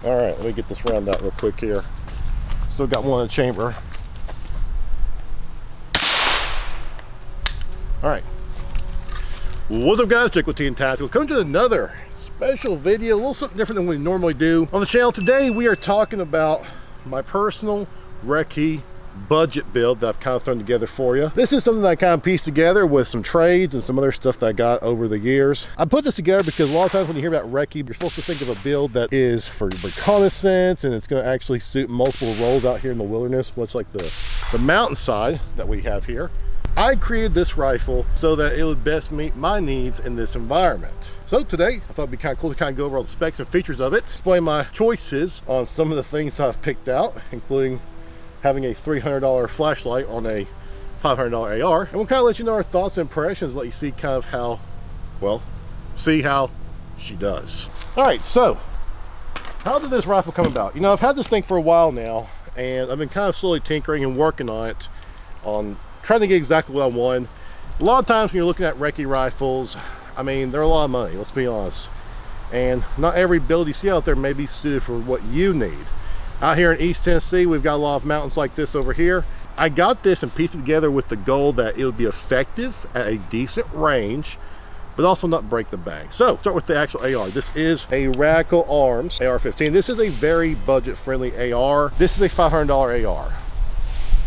All right, let me get this round out real quick here. Still got one in the chamber. All right. What's up, guys? Jake with T and Tactical. Coming to another special video, a little something different than we normally do on the channel. Today we are talking about my personal RECCE budget build that I've kind of thrown together for you. This is something that I kind of pieced together with some trades and some other stuff that I got over the years. I put this together because a lot of times when you hear about RECCE, you're supposed to think of a build that is for reconnaissance and it's going to actually suit multiple roles out here in the wilderness, much like the mountainside that we have here. I created this rifle so that it would best meet my needs in this environment. So today, I thought it'd be kind of cool to kind of go over all the specs and features of it, explain my choices on some of the things I've picked out, including having a $300 flashlight on a $500 AR. And we'll kind of let you know our thoughts and impressions, let you see kind of how, well, see how she does. All right, so how did this rifle come about? You know, I've had this thing for a while now, and I've been kind of slowly tinkering and working on it, on trying to get exactly what I want. A lot of times when you're looking at RECCE rifles, I mean, they're a lot of money, let's be honest. And not every build you see out there may be suited for what you need. Out here in East Tennessee, we've got a lot of mountains like this over here. I got this and pieced it together with the goal that it would be effective at a decent range, but also not break the bank. So, start with the actual AR. This is a Radical Arms AR-15. This is a very budget-friendly AR. This is a $500 AR.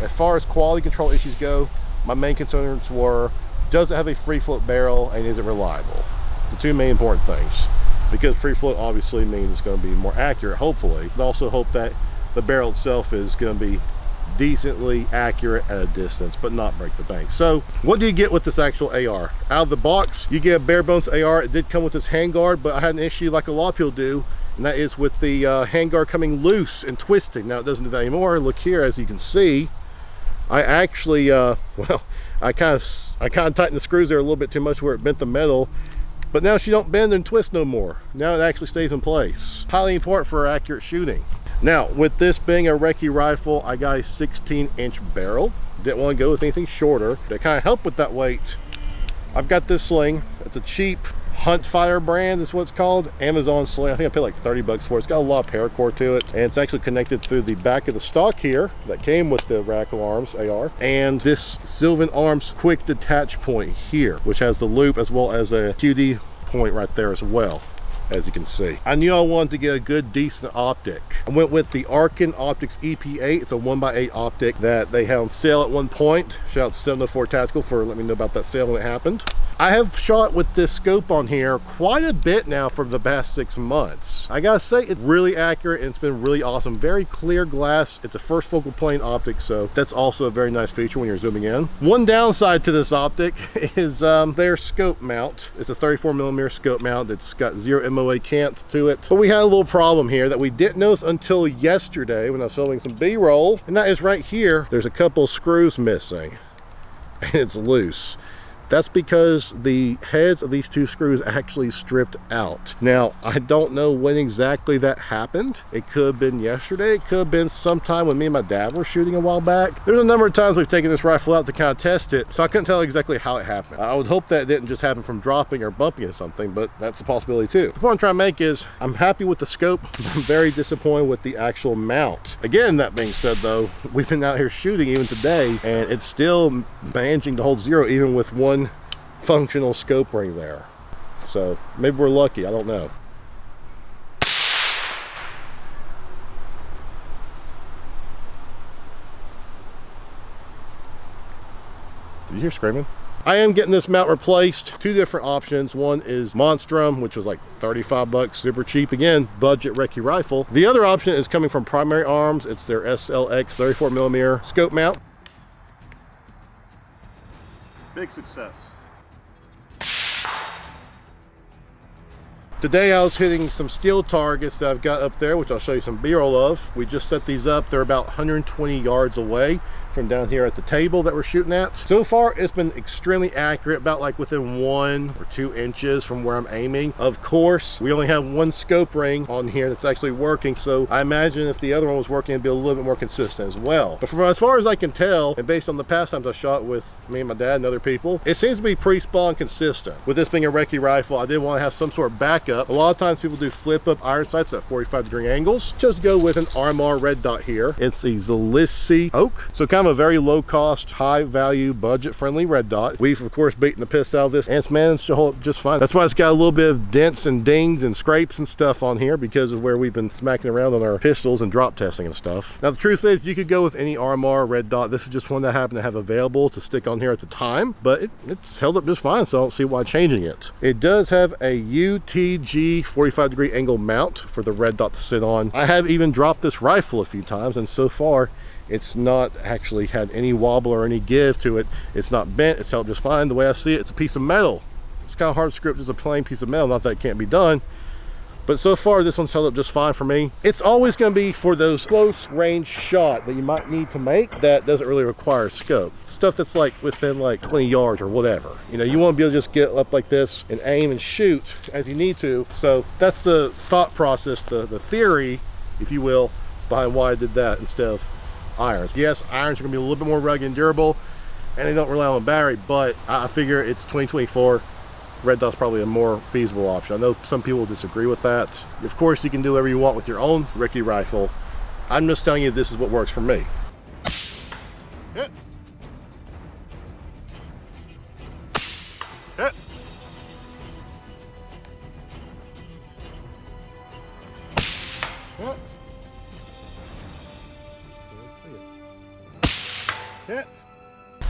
As far as quality control issues go, my main concerns were, does it have a free float barrel and is it reliable? The two main important things. Because free float obviously means it's going to be more accurate, hopefully. But also hope that the barrel itself is going to be decently accurate at a distance, but not break the bank. So what do you get with this actual AR? Out of the box, you get a bare bones AR. It did come with this handguard, but I had an issue like a lot of people do, and that is with the handguard coming loose and twisting. Now it doesn't do that anymore. Look here, as you can see, I actually, well, I kind of tightened the screws there a little bit too much where it bent the metal. But now she don't bend and twist no more. Now it actually stays in place. Highly important for accurate shooting. Now, with this being a RECCE rifle, I got a 16-inch barrel. Didn't want to go with anything shorter. To kind of help with that weight, I've got this sling. It's a cheap Hunt Fire brand is what it's called. Amazon sling. I think I paid like 30 bucks for it. It's got a lot of paracord to it. And it's actually connected through the back of the stock here that came with the Radical Arms AR. And this Sylvan Arms quick detach point here, which has the loop as well as a QD point right there as well, as you can see. I knew I wanted to get a good, decent optic. I went with the Arkin Optics EP8. It's a 1x8 optic that they had on sale at one point. Shout out to 704 Tactical for letting me know about that sale when it happened. I have shot with this scope on here quite a bit now for the past 6 months. I gotta say, it's really accurate and it's been really awesome. Very clear glass. It's a first focal plane optic, so that's also a very nice feature when you're zooming in. One downside to this optic is their scope mount. It's a 34mm scope mount. It's got 0 MOA cants to it. But we had a little problem here that we didn't notice until yesterday when I was filming some B-roll, and that is right here. There's a couple screws missing and it's loose. That's because the heads of these two screws actually stripped out. Now, I don't know when exactly that happened. It could have been yesterday. It could have been sometime when me and my dad were shooting a while back. There's a number of times we've taken this rifle out to kind of test it, so I couldn't tell exactly how it happened. I would hope that it didn't just happen from dropping or bumping into something, but that's a possibility too. The point I'm trying to make is, I'm happy with the scope. I'm very disappointed with the actual mount. Again, that being said though, we've been out here shooting even today, and it's still managing to hold 0 even with one functional scope ring there. So maybe we're lucky, I don't know. Did you hear screaming? I am getting this mount replaced. Two different options. One is Monstrum, which was like 35 bucks, super cheap. Again, budget RECCE rifle. The other option is coming from Primary Arms. It's their SLX 34mm scope mount. Big success. Today I was hitting some steel targets that I've got up there, which I'll show you some B-roll of. We just set these up. They're about 120 yards away. from down here at the table that we're shooting at. So far, it's been extremely accurate, about like within 1 or 2 inches from where I'm aiming. Of course, we only have one scope ring on here that's actually working, so I imagine if the other one was working, it'd be a little bit more consistent as well. But from as far as I can tell, and based on the past times I shot with me and my dad and other people, it seems to be pretty spawn consistent. With this being a recce rifle, I did want to have some sort of backup. A lot of times people do flip up iron sights at 45-degree angles. Chose to go with an RMR red dot here. It's the Zalissi Oak, so kind of a very low cost, high value, budget friendly red dot. We've of course beaten the piss out of this, and it's managed to hold up just fine. That's why it's got a little bit of dents and dings and scrapes and stuff on here, because of where we've been smacking around on our pistols and drop testing and stuff. Now the truth is, you could go with any RMR red dot. This is just one that I happen to have available to stick on here at the time, but it's held up just fine, so I don't see why changing it. It does have a UTG 45-degree angle mount for the red dot to sit on. I have even dropped this rifle a few times, and so far it's not actually had any wobble or any give to it. It's not bent, it's held just fine. The way I see it, it's a piece of metal. It's kind of hard to script as a plain piece of metal, not that it can't be done, but so far this one's held up just fine for me. It's always going to be for those close range shot that you might need to make that doesn't really require scope. Stuff that's like within like 20 yards or whatever. You know, you want to be able to just get up like this and aim and shoot as you need to. So that's the thought process, the theory, if you will, behind why I did that instead of irons. Yes, irons are going to be a little bit more rugged and durable, and they don't rely on a battery, but I figure it's 2024. Red dot's probably a more feasible option. I know some people disagree with that. Of course, you can do whatever you want with your own recce rifle. I'm just telling you this is what works for me. Hit. Hit. Hit. Hit.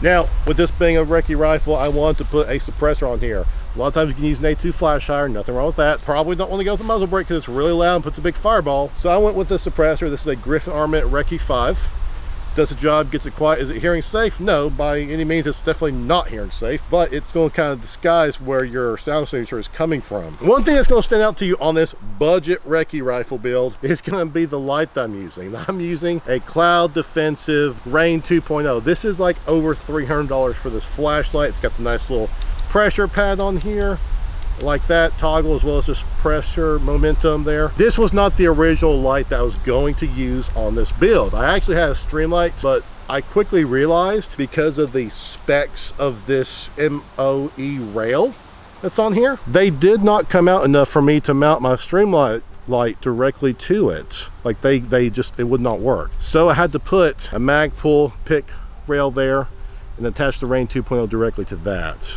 Now, with this being a recce rifle, I wanted to put a suppressor on here. A lot of times you can use an A2 flash iron, nothing wrong with that. Probably don't want to go with the muzzle brake because it's really loud and puts a big fireball. So I went with the suppressor. This is a Griffin Armament RECCE 5. Does the job, gets it quiet. Is it hearing safe? No, by any means it's definitely not hearing safe, but it's going to kind of disguise where your sound signature is coming from. One thing that's going to stand out to you on this budget recce rifle build is going to be the light that I'm using. I'm using a Cloud Defensive Rain 2.0. This is like over $300 for this flashlight. It's got the nice little pressure pad on here, like that, toggle, as well as just pressure momentum there. This was not the original light that I was going to use on this build. I actually had a Streamlight, but I quickly realized because of the specs of this MOE rail that's on here, they did not come out enough for me to mount my Streamlight light directly to it. Like they just, it would not work. So I had to put a Magpul pick rail there and attach the Rain 2.0 directly to that.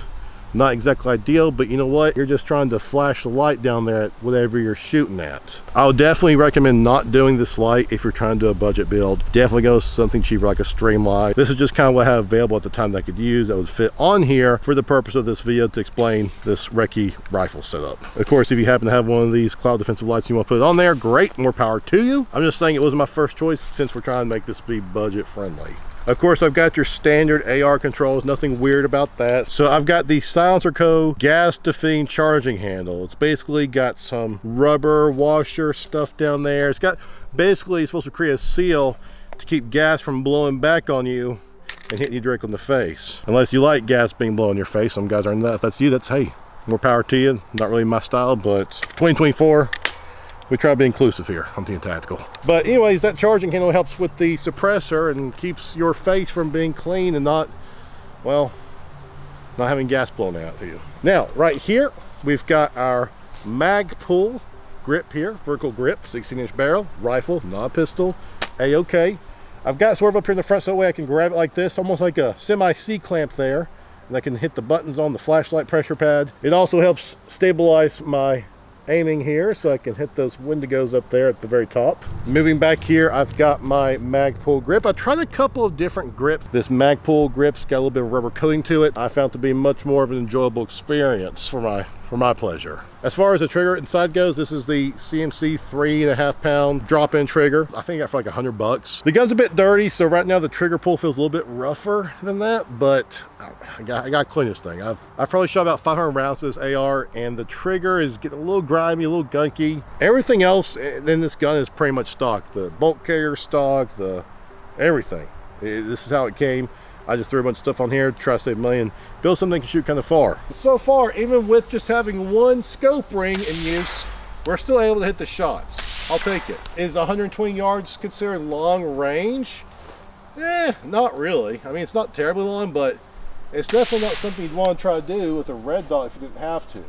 Not exactly ideal, but you know what? You're just trying to flash the light down there at whatever you're shooting at. I would definitely recommend not doing this light if you're trying to do a budget build. Definitely go something cheaper like a Streamlight. This is just kind of what I have available at the time that I could use that would fit on here for the purpose of this video to explain this recce rifle setup. Of course, if you happen to have one of these Cloud Defensive lights and you want to put it on there, great, more power to you. I'm just saying it wasn't my first choice since we're trying to make this be budget friendly. Of course, I've got your standard AR controls, nothing weird about that. So I've got the Silencer Co. gas defeating charging handle. It's basically got some rubber washer stuff down there. It's got, basically, it's supposed to create a seal to keep gas from blowing back on you and hitting you directly in the face. Unless you like gas being blown in your face. Some guys are in that. If that's you, that's, hey, more power to you. Not really my style, but 2024. We try to be inclusive here on Team Tactical. But anyways, that charging handle helps with the suppressor and keeps your face from being clean and not, well, not having gas blown out to you. Now, right here, we've got our Magpul grip here, vertical grip, 16-inch barrel, rifle, not a pistol, A-OK. I've got sort of up here in the front so that way I can grab it like this, almost like a semi-C-clamp there, and I can hit the buttons on the flashlight pressure pad. It also helps stabilize my aiming here so I can hit those Wendigos up there at the very top. Moving back here, I've got my Magpul grip. I tried a couple of different grips. This Magpul grip's got a little bit of rubber coating to it. I found it to be much more of an enjoyable experience for my pleasure. As far as the trigger inside goes, this is the CMC 3.5 pound drop-in trigger. I think I got for like $100. The gun's a bit dirty, so right now the trigger pull feels a little bit rougher than that, but I got to clean this thing. I've probably shot about 500 rounds to this AR, and the trigger is getting a little grimy, a little gunky. Everything else in this gun is pretty much stock. The bolt carrier stock, everything. This is how it came. I just threw a bunch of stuff on here, try to save money and build something that can shoot kind of far. So far, even with just having one scope ring in use, we're still able to hit the shots. I'll take it. Is 120 yards considered long range? Not really. I mean, it's not terribly long, but it's definitely not something you'd want to try to do with a red dot if you didn't have to.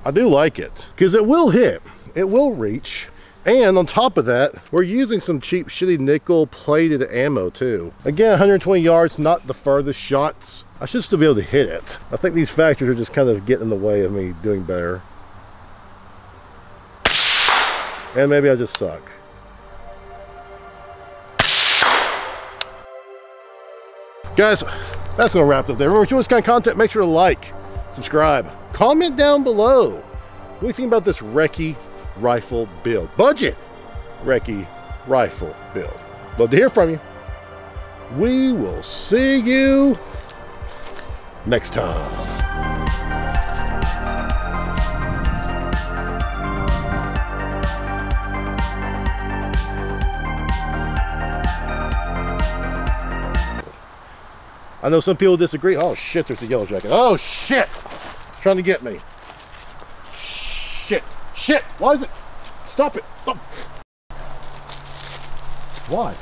I do like it, because it will hit. It will reach. And on top of that, we're using some cheap, shitty nickel plated ammo too. Again, 120 yards, not the furthest shots. I should still be able to hit it. I think these factors are just kind of getting in the way of me doing better. And maybe I just suck. Guys, that's gonna wrap it up there. Remember, if you want this kind of content, make sure to like, subscribe, comment down below. What do you think about this RECCE rifle build? Budget RECCE rifle build. Love to hear from you. We will see you next time. I know some people disagree. Oh shit, there's a yellow jacket. Oh shit! It's trying to get me. Shit. Shit! Why is it? Stop it! Stop. Why?